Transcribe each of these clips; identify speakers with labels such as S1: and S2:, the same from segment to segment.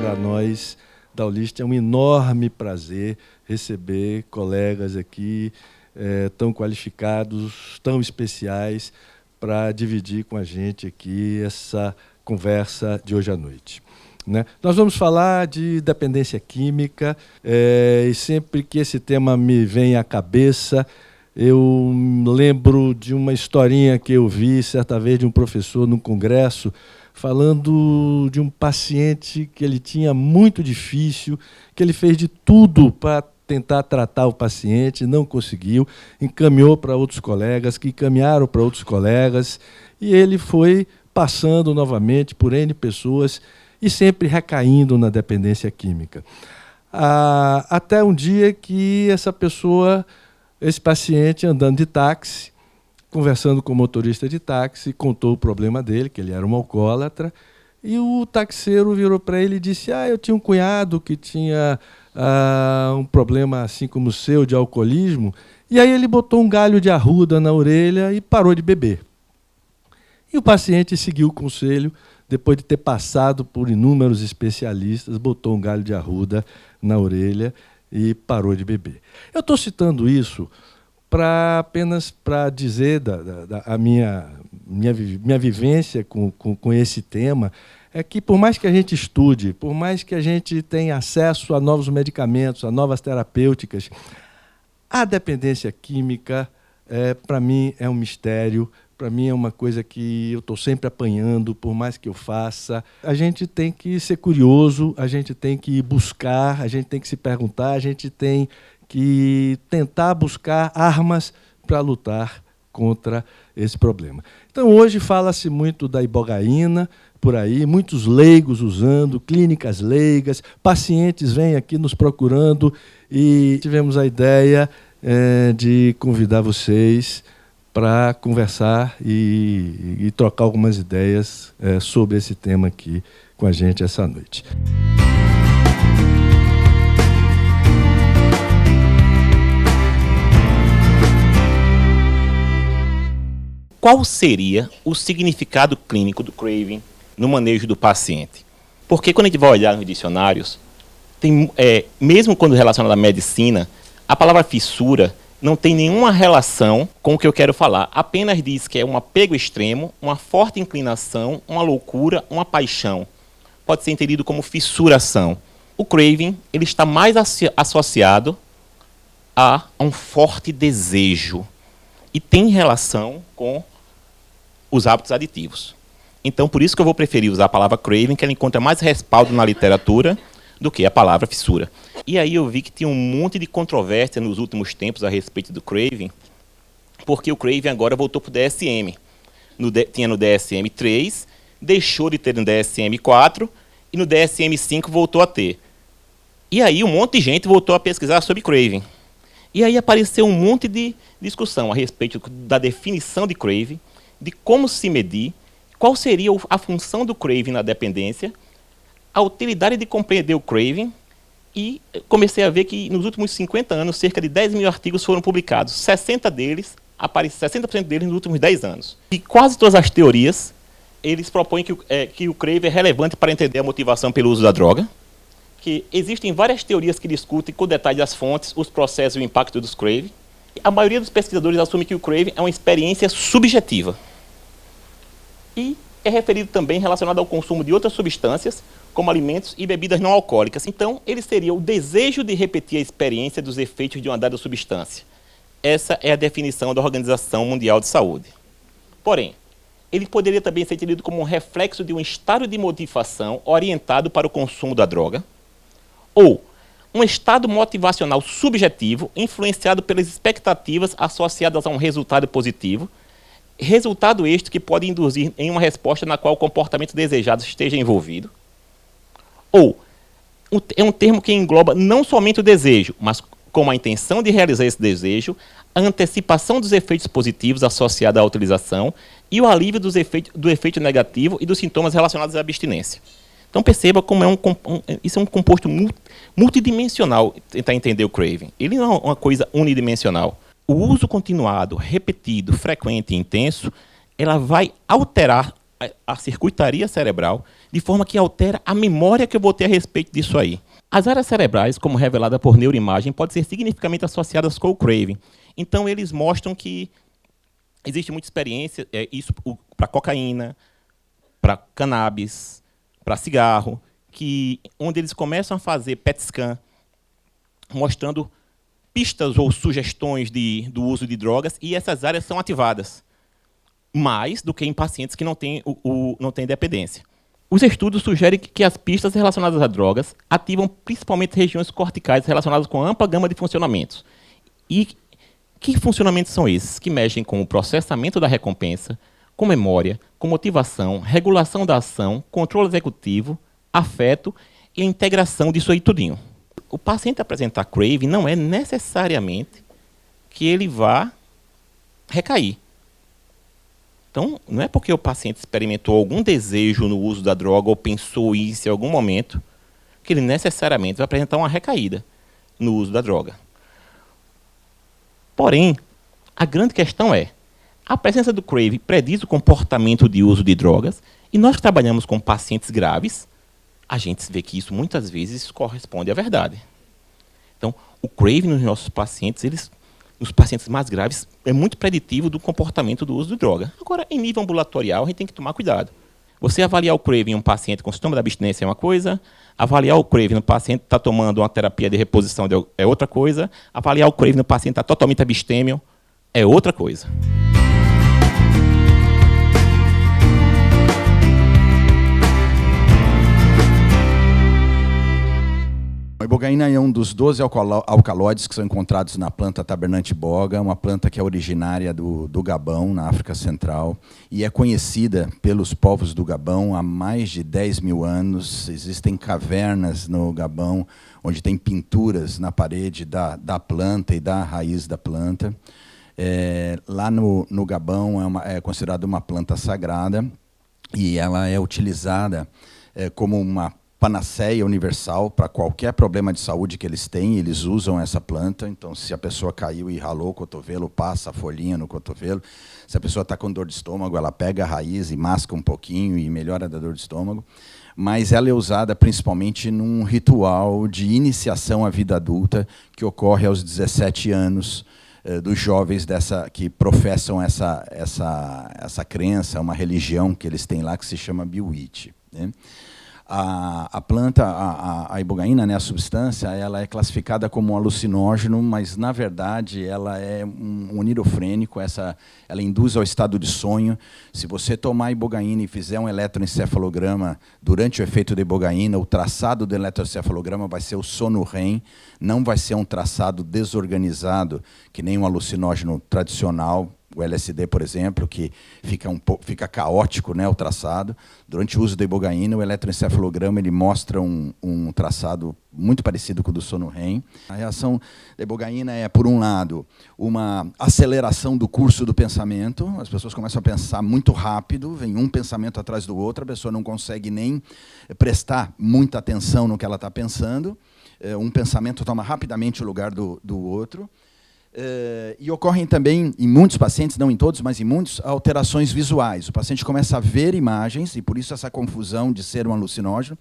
S1: para nós da Ulisp é um enorme prazer receber colegas aqui tão qualificados, tão especiais, para dividir com a gente aqui essa conversa de hoje à noite. Nós vamos falar de dependência química, e sempre que esse tema me vem à cabeça, eu lembro de uma historinha que eu vi certa vez de um professor num congresso, falando de um paciente que ele tinha muito difícil, que ele fez de tudo para tentar tratar o paciente, não conseguiu, encaminhou para outros colegas, que encaminharam para outros colegas, e ele foi passando novamente por N pessoas e sempre recaindo na dependência química. Até um dia que esse paciente andando de táxi, conversando com o motorista de táxi, contou o problema dele, que ele era um alcoólatra, e o taxeiro virou para ele e disse: eu tinha um cunhado que tinha um problema assim como o seu, de alcoolismo, e aí ele botou um galho de arruda na orelha e parou de beber. E o paciente seguiu o conselho, depois de ter passado por inúmeros especialistas, botou um galho de arruda na orelha e parou de beber. Eu estou citando isso apenas para dizer a minha vivência com esse tema, é que por mais que a gente estude, por mais que a gente tenha acesso a novos medicamentos, a novas terapêuticas, a dependência química, para mim, é um mistério. Para mim é uma coisa que eu estou sempre apanhando, por mais que eu faça. A gente tem que ser curioso, a gente tem que buscar, a gente tem que se perguntar, a gente tem que tentar buscar armas para lutar contra esse problema. Então, hoje fala-se muito da ibogaína, por aí, muitos leigos usando, clínicas leigas, pacientes vêm aqui nos procurando e tivemos a ideia de convidar vocês para conversar e trocar algumas ideias sobre esse tema aqui com a gente essa noite.
S2: Qual seria o significado clínico do craving no manejo do paciente? Porque quando a gente vai olhar nos dicionários, mesmo quando relacionado à medicina, a palavra fissura não tem nenhuma relação com o que eu quero falar. Apenas diz que é um apego extremo, uma forte inclinação, uma loucura, uma paixão. Pode ser entendido como fissuração. O craving ele está mais associado a um forte desejo e tem relação com os hábitos aditivos. Então, por isso que eu vou preferir usar a palavra craving, que ela encontra mais respaldo na literatura do que a palavra fissura. E aí eu vi que tinha um monte de controvérsia nos últimos tempos a respeito do craving, porque o craving agora voltou para o DSM. Tinha no DSM-3, deixou de ter no DSM-4, e no DSM-5 voltou a ter. E aí um monte de gente voltou a pesquisar sobre craving. E aí apareceu um monte de discussão a respeito da definição de craving, de como se medir, qual seria a função do craving na dependência, a utilidade de compreender o craving, e comecei a ver que nos últimos 50 anos, cerca de 10 mil artigos foram publicados, 60% deles nos últimos 10 anos. E quase todas as teorias, eles propõem que o craving é relevante para entender a motivação pelo uso da droga, que existem várias teorias que discutem com detalhe as fontes, os processos e o impacto dos craving. A maioria dos pesquisadores assume que o craving é uma experiência subjetiva. E é referido também relacionado ao consumo de outras substâncias, como alimentos e bebidas não alcoólicas. Então, ele seria o desejo de repetir a experiência dos efeitos de uma dada substância. Essa é a definição da Organização Mundial de Saúde. Porém, ele poderia também ser entendido como um reflexo de um estado de motivação orientado para o consumo da droga, ou um estado motivacional subjetivo influenciado pelas expectativas associadas a um resultado positivo, resultado este que pode induzir em uma resposta na qual o comportamento desejado esteja envolvido. Ou é um termo que engloba não somente o desejo, mas como a intenção de realizar esse desejo, a antecipação dos efeitos positivos associados à utilização e o alívio do efeito negativo e dos sintomas relacionados à abstinência. Então perceba como isso é um composto multidimensional, tentar entender o craving. Ele não é uma coisa unidimensional. O uso continuado, repetido, frequente e intenso, ela vai alterar a circuitaria cerebral, de forma que altera a memória que eu vou ter a respeito disso aí. As áreas cerebrais, como revelada por neuroimagem, podem ser significativamente associadas com o craving. Então, eles mostram que existe muita experiência, isso para cocaína, para cannabis, para cigarro, onde eles começam a fazer PET scan, mostrando pistas ou sugestões do uso de drogas, e essas áreas são ativadas, mais do que em pacientes que não têm dependência. Os estudos sugerem que as pistas relacionadas a drogas ativam principalmente regiões corticais relacionadas com ampla gama de funcionamentos. E que funcionamentos são esses? Que mexem com o processamento da recompensa, com memória, com motivação, regulação da ação, controle executivo, afeto e a integração disso aí tudinho. O paciente apresentar craving não é necessariamente que ele vá recair. Então, não é porque o paciente experimentou algum desejo no uso da droga ou pensou isso em algum momento que ele necessariamente vai apresentar uma recaída no uso da droga. Porém, a grande questão é, a presença do craving prediz o comportamento de uso de drogas, e nós que trabalhamos com pacientes graves, a gente vê que isso muitas vezes corresponde à verdade. Então, o craving nos nossos pacientes, nos pacientes mais graves, é muito preditivo do comportamento do uso de droga. Agora, em nível ambulatorial, a gente tem que tomar cuidado. Você avaliar o craving em um paciente com sintoma da abstinência é uma coisa, avaliar o craving no paciente que está tomando uma terapia de reposição é outra coisa, avaliar o craving no paciente que está totalmente abstêmio é outra coisa.
S3: A ibogaína é um dos 12 alcaloides que são encontrados na planta Tabernante-boga, uma planta que é originária do Gabão, na África Central, e é conhecida pelos povos do Gabão há mais de 10 mil anos. Existem cavernas no Gabão, onde tem pinturas na parede da planta e da raiz da planta. Lá no Gabão é considerada uma planta sagrada, e ela é utilizada como uma panaceia universal para qualquer problema de saúde que eles têm. Eles usam essa planta. Então, se a pessoa caiu e ralou o cotovelo, passa a folhinha no cotovelo. Se a pessoa está com dor de estômago, ela pega a raiz e masca um pouquinho e melhora da dor de estômago. Mas ela é usada principalmente num ritual de iniciação à vida adulta que ocorre aos 17 anos dos jovens que professam essa crença, uma religião que eles têm lá que se chama Biwit, né? A planta, a ibogaína, né, a substância, ela é classificada como um alucinógeno, mas, na verdade, ela é um onirofrênico, ela induz ao estado de sonho. Se você tomar ibogaína e fizer um eletroencefalograma durante o efeito da ibogaína, o traçado do eletroencefalograma vai ser o sono REM, não vai ser um traçado desorganizado, que nem um alucinógeno tradicional, o LSD, por exemplo, que fica caótico, né, o traçado. Durante o uso da ibogaína, o eletroencefalograma ele mostra um traçado muito parecido com o do sono REM. A reação da ibogaína é, por um lado, uma aceleração do curso do pensamento. As pessoas começam a pensar muito rápido, vem um pensamento atrás do outro, a pessoa não consegue nem prestar muita atenção no que ela está pensando. Um pensamento toma rapidamente o lugar do outro. E ocorrem também, em muitos pacientes, não em todos, mas em muitos, alterações visuais. O paciente começa a ver imagens, e por isso essa confusão de ser um alucinógeno.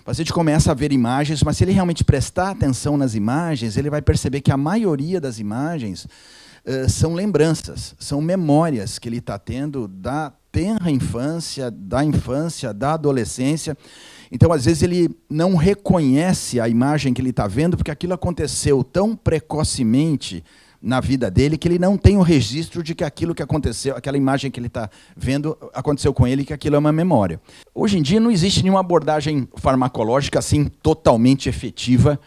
S3: O paciente começa a ver imagens, mas se ele realmente prestar atenção nas imagens, ele vai perceber que a maioria das imagens são lembranças, são memórias que ele está tendo da tenra infância, da adolescência. Então, às vezes, ele não reconhece a imagem que ele está vendo, porque aquilo aconteceu tão precocemente na vida dele, que ele não tem o registro de que aquilo que aconteceu, aquela imagem que ele está vendo, aconteceu com ele, e que aquilo é uma memória. Hoje em dia não existe nenhuma abordagem farmacológica assim totalmente efetiva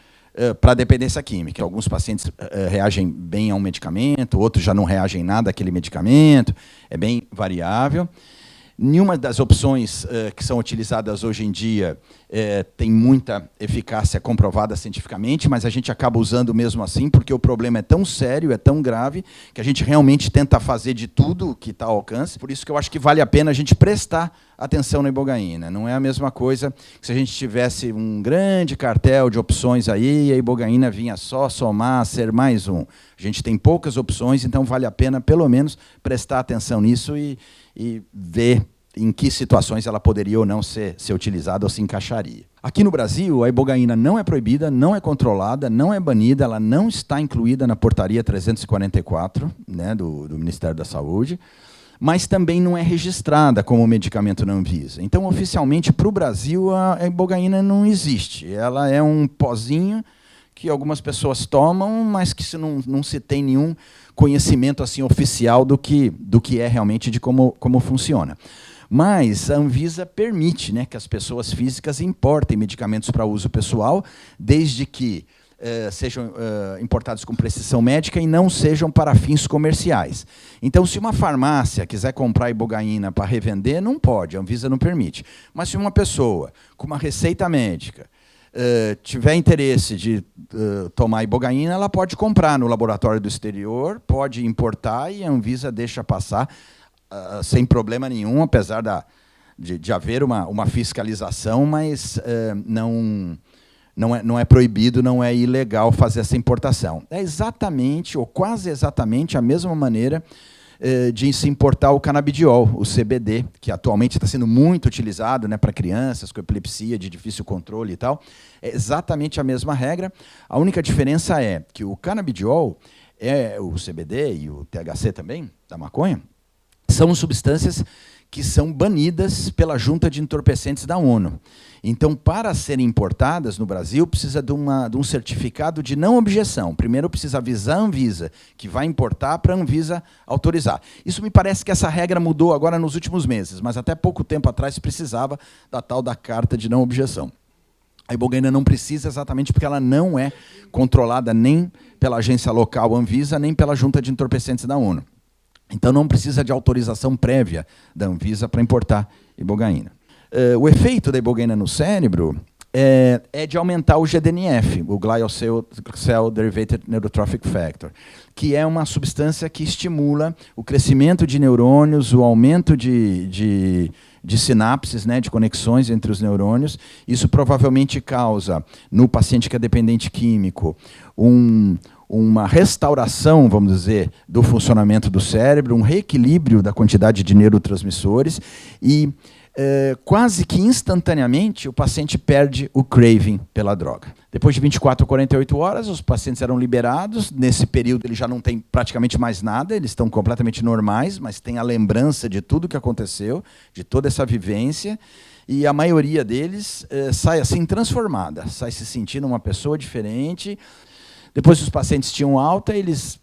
S3: para a dependência química. Alguns pacientes reagem bem a um medicamento, outros já não reagem nada àquele medicamento, é bem variável. Nenhuma das opções que são utilizadas hoje em dia tem muita eficácia comprovada cientificamente, mas a gente acaba usando mesmo assim, porque o problema é tão sério, é tão grave, que a gente realmente tenta fazer de tudo que está ao alcance. Por isso que eu acho que vale a pena a gente prestar atenção na ibogaína. Não é a mesma coisa que se a gente tivesse um grande cartel de opções aí, e a ibogaína vinha só somar, ser mais um. A gente tem poucas opções, então vale a pena, pelo menos, prestar atenção nisso e ver em que situações ela poderia ou não ser utilizada ou se encaixaria. Aqui no Brasil, a ibogaína não é proibida, não é controlada, não é banida, ela não está incluída na portaria 344, né, do Ministério da Saúde, mas também não é registrada como medicamento na Anvisa. Então, oficialmente, para o Brasil, a ibogaína não existe. Ela é um pozinho que algumas pessoas tomam, mas que não se tem nenhum conhecimento assim oficial do que é realmente, de como funciona. Mas a Anvisa permite, né, que as pessoas físicas importem medicamentos para uso pessoal, desde que sejam importados com prescrição médica e não sejam para fins comerciais. Então, se uma farmácia quiser comprar ibogaína para revender, não pode, a Anvisa não permite. Mas se uma pessoa com uma receita médica tiver interesse de tomar ibogaína, ela pode comprar no laboratório do exterior, pode importar e a Anvisa deixa passar sem problema nenhum, apesar de haver uma fiscalização, mas não é proibido, não é ilegal fazer essa importação. É exatamente, ou quase exatamente, a mesma maneira de se importar o canabidiol, o CBD, que atualmente está sendo muito utilizado, né, para crianças com epilepsia de difícil controle e tal. É exatamente a mesma regra. A única diferença é que o canabidiol, o CBD e o THC também, da maconha, são substâncias que são banidas pela Junta de Entorpecentes da ONU. Então, para serem importadas no Brasil, precisa de um certificado de não objeção. Primeiro, precisa avisar a Anvisa que vai importar para a Anvisa autorizar. Isso me parece que essa regra mudou agora nos últimos meses, mas até pouco tempo atrás precisava da tal da carta de não objeção. A ibogaína não precisa exatamente porque ela não é controlada nem pela agência local Anvisa, nem pela Junta de Entorpecentes da ONU. Então, não precisa de autorização prévia da Anvisa para importar ibogaína. O efeito da ibogaína no cérebro é de aumentar o GDNF, o Glial Cell Derivative Neurotrophic Factor, que é uma substância que estimula o crescimento de neurônios, o aumento de sinapses, né, de conexões entre os neurônios. Isso provavelmente causa, no paciente que é dependente químico, uma restauração, vamos dizer, do funcionamento do cérebro, um reequilíbrio da quantidade de neurotransmissores e quase que instantaneamente o paciente perde o craving pela droga. Depois de 24 a 48 horas, os pacientes eram liberados. Nesse período, eles já não têm praticamente mais nada, eles estão completamente normais, mas têm a lembrança de tudo que aconteceu, de toda essa vivência, e a maioria deles sai assim transformada, sai se sentindo uma pessoa diferente. Depois que os pacientes tinham alta, eles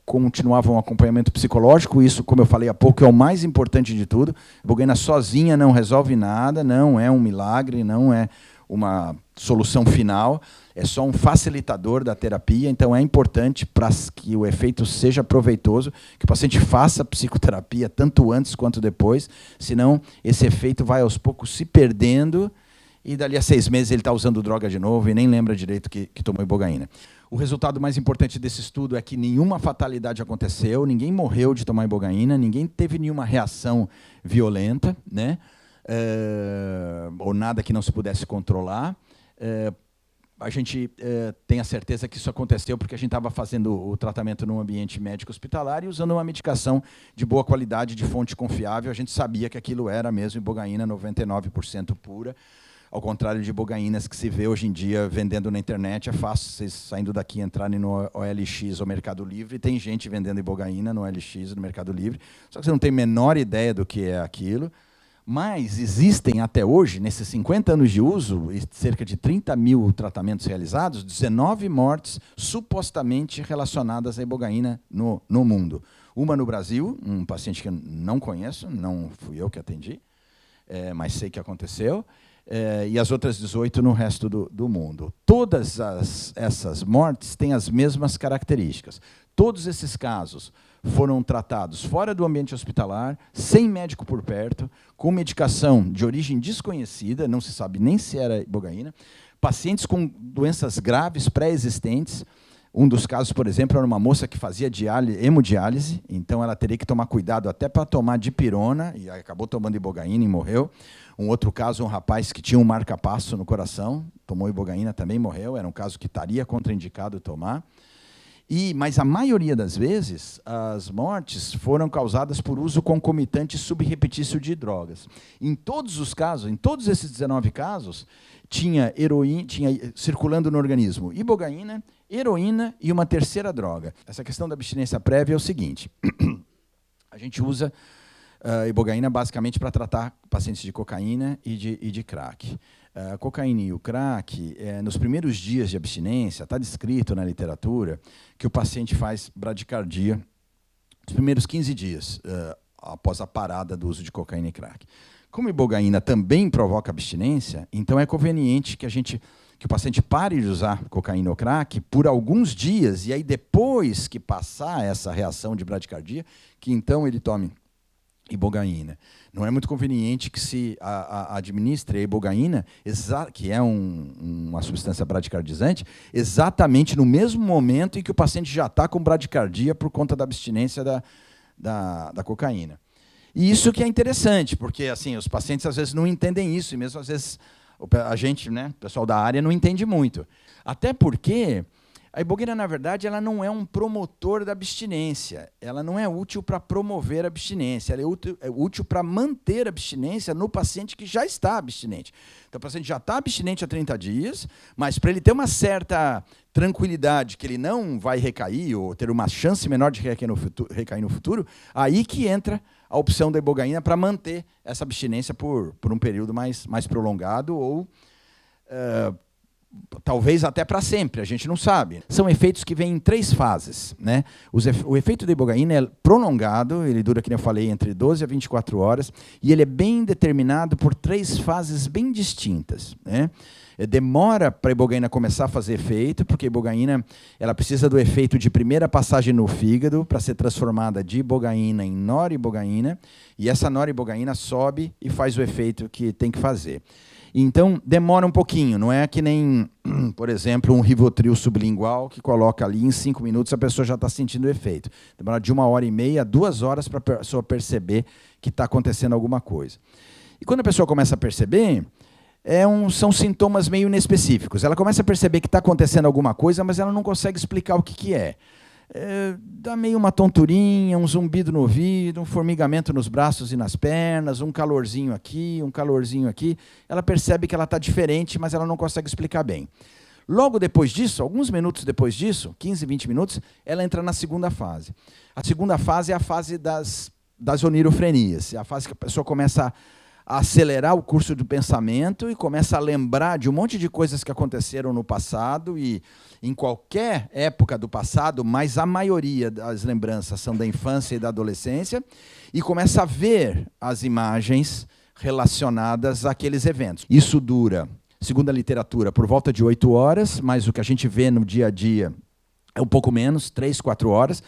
S3: continuavam o acompanhamento psicológico. Isso, como eu falei há pouco, é o mais importante de tudo. A ibogaína sozinha não resolve nada, não é um milagre, não é uma solução final, é só um facilitador da terapia. Então, é importante, para que o efeito seja proveitoso, que o paciente faça psicoterapia tanto antes quanto depois, senão esse efeito vai aos poucos se perdendo e dali a 6 meses ele está usando droga de novo e nem lembra direito que tomou ibogaína. O resultado mais importante desse estudo é que nenhuma fatalidade aconteceu, ninguém morreu de tomar ibogaína, ninguém teve nenhuma reação violenta, né? Ou nada que não se pudesse controlar. A gente tem a certeza que isso aconteceu porque a gente estava fazendo o tratamento num ambiente médico hospitalar e usando uma medicação de boa qualidade, de fonte confiável. A gente sabia que aquilo era mesmo ibogaína 99% pura. Ao contrário de ibogaínas que se vê hoje em dia vendendo na internet, é fácil vocês saindo daqui entrarem no OLX ou Mercado Livre, tem gente vendendo ibogaína no OLX, no Mercado Livre, só que você não tem a menor ideia do que é aquilo. Mas existem até hoje, nesses 50 anos de uso, cerca de 30 mil tratamentos realizados, 19 mortes supostamente relacionadas à ibogaína no mundo. Uma no Brasil, um paciente que eu não conheço, não fui eu que atendi, mas sei que aconteceu, e as outras 18 no resto do mundo. Todas essas mortes têm as mesmas características. Todos esses casos foram tratados fora do ambiente hospitalar, sem médico por perto, com medicação de origem desconhecida, não se sabe nem se era ibogaína, pacientes com doenças graves pré-existentes. Um dos casos, por exemplo, era uma moça que fazia hemodiálise, então ela teria que tomar cuidado até para tomar dipirona, e acabou tomando ibogaína e morreu. Um outro caso, um rapaz que tinha um marca-passo no coração, tomou ibogaína, também morreu, era um caso que estaria contraindicado tomar. Mas a maioria das vezes, as mortes foram causadas por uso concomitante subrepetício de drogas. Em todos os casos, em todos esses 19 casos, tinha circulando no organismo ibogaína, heroína e uma terceira droga. Essa questão da abstinência prévia é o seguinte: a gente usa ibogaína basicamente para tratar pacientes de cocaína e de crack. A cocaína e o crack, nos primeiros dias de abstinência, está descrito na literatura que o paciente faz bradicardia nos primeiros 15 dias após a parada do uso de cocaína e crack. Como a ibogaína também provoca abstinência, então é conveniente que o paciente pare de usar cocaína ou crack por alguns dias, e aí depois que passar essa reação de bradicardia, que então ele tome ibogaína. Não é muito conveniente que se administre a ibogaína, que é uma substância bradicardizante, exatamente no mesmo momento em que o paciente já está com bradicardia por conta da abstinência da cocaína. E isso que é interessante, porque assim, os pacientes às vezes não entendem isso, e mesmo às vezes a gente, né, o pessoal da área, não entende muito. Até porque a ibogaína, na verdade, ela não é um promotor da abstinência. Ela não é útil para promover a abstinência. Ela é útil para manter a abstinência no paciente que já está abstinente. Então, o paciente já está abstinente há 30 dias, mas para ele ter uma certa tranquilidade que ele não vai recair ou ter uma chance menor de recair no futuro, aí que entra a opção da ibogaína para manter essa abstinência por um período mais prolongado ou talvez até para sempre, a gente não sabe. São efeitos que vêm em 3 fases, né? O efeito da ibogaína é prolongado, ele dura, como eu falei, entre 12 a 24 horas, e ele é bem determinado por 3 fases bem distintas, né? Demora para a ibogaína começar a fazer efeito, porque a ibogaína ela precisa do efeito de primeira passagem no fígado para ser transformada de ibogaína em noribogaína, e essa noribogaína sobe e faz o efeito que tem que fazer. Então, demora um pouquinho, não é que nem, por exemplo, um Rivotril sublingual que coloca ali em 5 minutos a pessoa já está sentindo o efeito. Demora de 1h30 a 2 horas para a pessoa perceber que está acontecendo alguma coisa. E quando a pessoa começa a perceber, são sintomas meio inespecíficos. Ela começa a perceber que está acontecendo alguma coisa, mas ela não consegue explicar o que é. Dá meio uma tonturinha, um zumbido no ouvido, um formigamento nos braços e nas pernas, um calorzinho aqui, um calorzinho aqui. Ela percebe que ela está diferente, mas ela não consegue explicar bem. Logo depois disso, alguns minutos depois disso, 15, 20 minutos, ela entra na segunda fase. A segunda fase é a fase das onirofrenias. É a fase que a pessoa começa a acelerar o curso do pensamento e começa a lembrar de um monte de coisas que aconteceram no passado e em qualquer época do passado, mas a maioria das lembranças são da infância e da adolescência, e começa a ver as imagens relacionadas àqueles eventos. Isso dura, segundo a literatura, por volta de 8 horas, mas o que a gente vê no dia a dia é um pouco menos, 3, 4 horas.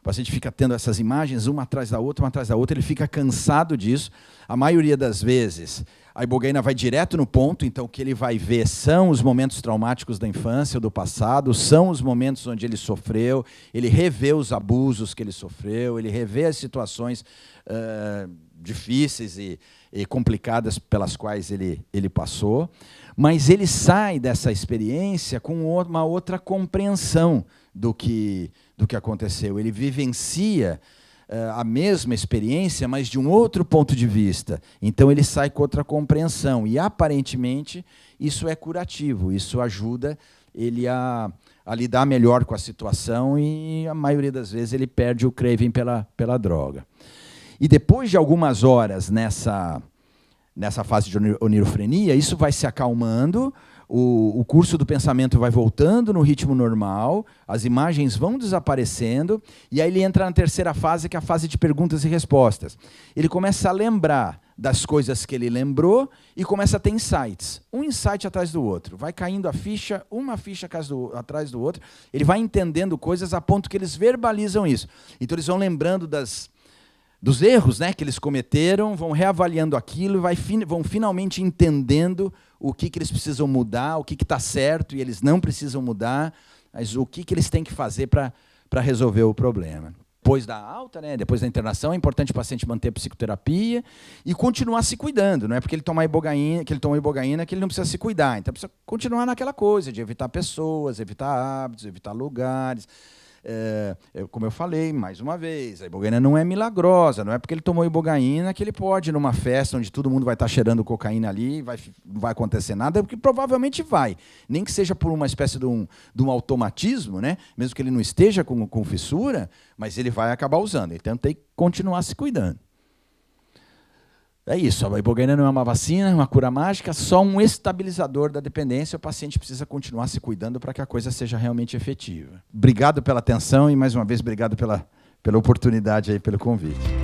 S3: O paciente fica tendo essas imagens, uma atrás da outra, ele fica cansado disso. A maioria das vezes, a ibogaína vai direto no ponto, então o que ele vai ver são os momentos traumáticos da infância ou do passado, são os momentos onde ele sofreu, ele revê os abusos que ele sofreu, ele revê as situações difíceis e complicadas pelas quais ele passou, mas ele sai dessa experiência com uma outra compreensão do que aconteceu. Ele vivencia a mesma experiência, mas de um outro ponto de vista. Então, ele sai com outra compreensão. E, aparentemente, isso é curativo. Isso ajuda ele a lidar melhor com a situação e, a maioria das vezes, ele perde o craving pela droga. E, depois de algumas horas nessa fase de onirofrenia, isso vai se acalmando, o curso do pensamento vai voltando no ritmo normal, as imagens vão desaparecendo, e aí ele entra na terceira fase, que é a fase de perguntas e respostas. Ele começa a lembrar das coisas que ele lembrou e começa a ter insights, um insight atrás do outro. Vai caindo a ficha, uma ficha atrás do outro, ele vai entendendo coisas a ponto que eles verbalizam isso. Então eles vão lembrando dos erros, né, que eles cometeram, vão reavaliando aquilo e vão finalmente entendendo o que eles precisam mudar, o que está certo e eles não precisam mudar, mas o que eles têm que fazer para resolver o problema. Depois da alta, né, depois da internação, é importante o paciente manter a psicoterapia e continuar se cuidando. Não é porque ele tomou ibogaína que ele não precisa se cuidar. Então, precisa continuar naquela coisa de evitar pessoas, evitar hábitos, evitar lugares, como eu falei, mais uma vez, a ibogaína não é milagrosa, não é porque ele tomou ibogaína que ele pode ir numa festa onde todo mundo vai estar cheirando cocaína ali, não vai acontecer nada, porque provavelmente vai. Nem que seja por uma espécie de um automatismo, né? Mesmo que ele não esteja com fissura, mas ele vai acabar usando. Então tem que continuar se cuidando. É isso, a ibogaína não é uma vacina, uma cura mágica, só um estabilizador da dependência. O paciente precisa continuar se cuidando para que a coisa seja realmente efetiva. Obrigado pela atenção e, mais uma vez, obrigado pela oportunidade aí, pelo convite.